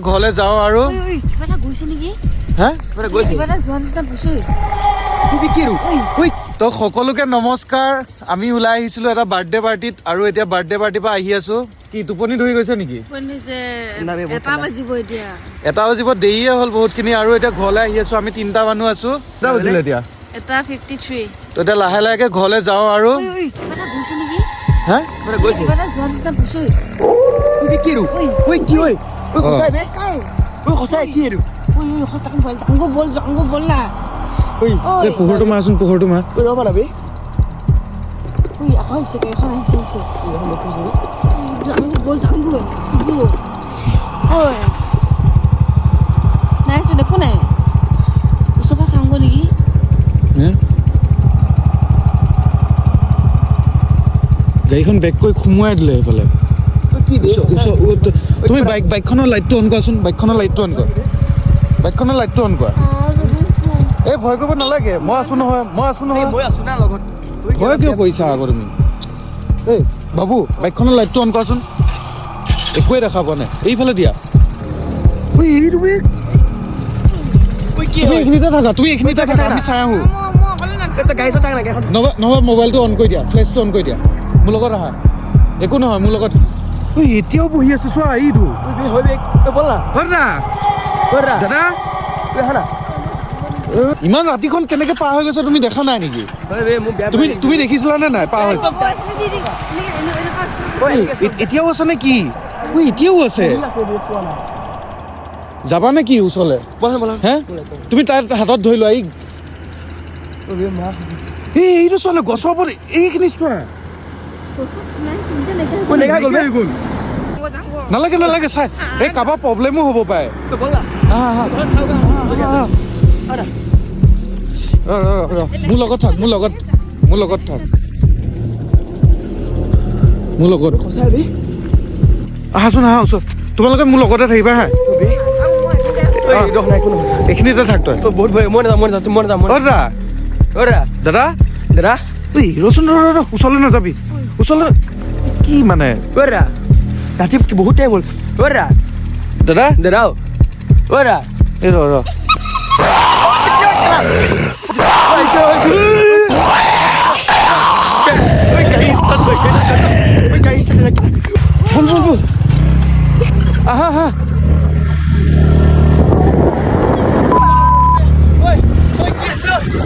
ঘৰলৈ যাওঁ আৰু কিবা এটা গৈছে নেকি হা কিবা এটা যোৱা নিচিনা বস্তু তো সকলোকে নমস্কাৰ আমি ওলাই আহিছিলো এটা বাৰ্থডে পাৰ্টিত আৰু এতিয়া বাৰ্থডে পাৰ্টিৰ পৰা আহি আছো কি টোপনি ধৰি গৈছে নেকি এটা বাজিব এতিয়া এটা বাজিব দেৰিয়ে হ'ল বহুতখিনি আৰু এতিয়া ঘৰলৈ আহি আছো আমি 3টা মানুহ আছো কেইটা বাজিলে এতিয়া এটা 53 তো এতিয়া লাহে লাহেকে ঘৰলৈ যাওঁ আৰু কিবা এটা গৈছে নেকি হা কিবা এটা যোৱা নিচিনা বস্তু জাংগো বল না পোহৰটো মাৰচোন পোহৰটো মাৰ আকৌ আহিছে এখন আহিছে জাংগো নাইচোন একো নাই ওচৰৰ পৰা চাংগো নেকি গাড়ীখন বেক কৰি সোমোৱাই দিলে এইফালে তুমি বাইকখনৰ লাইটটো অন কৰাচোন বাইকখনৰ লাইটটো অন কৰা এই ভয় কৰিব নালাগে মই আছো নহয় ভয় কিয় কৰিছা আকৌ তুমি এই বাবু বাইকখনৰ লাইটটো অন কৰাচোন একোৱে দেখা পোৱা নাই এইফালে দিয়া তুমি এইখিনিতে থাকা আমি চাই আহো নহয় মোবাইলটো অন কৰি দিয়া ফ্লেছটো অন কৰি দিয়া মোৰ লগত আহা একো নহয় মোৰ লগত এতিয়াও বহি আছে চোৱা এইটো দাদা ইমান ৰাতিখন কেনেকে পাৰ হৈ গৈছে তুমি দেখা নাই নেকি তুমি দেখিছিলা নে নাই পাৰ হৈ এতিয়াও আছে নে কি এতিয়াও আছে যাবা নে কি ওচৰলে হে তুমি তাৰ হাতত ধৰি লোৱা এইটো চোৱা না গছৰ ওপৰত এইখিনি চোৱা নালাগে চাই এই কাৰোবাৰ প্ৰব্লেমো হ'ব পাৰে মোৰ লগত থাক আহাচোন আহা ওচৰত তোমালোকে মোৰ লগতে থাকিবা হা এইখিনিতে থাক তই বহুত ভয় মই দাদা ৰচোন ওচৰলৈ নাযাবি ওচৰলৈ কি মানে ৰাতি বহুত টাইম হ'ল দাদা এই ৰ বল আহা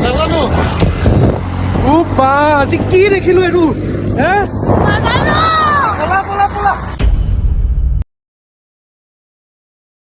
নাজানো আজি কি দেখিলো এইটো হে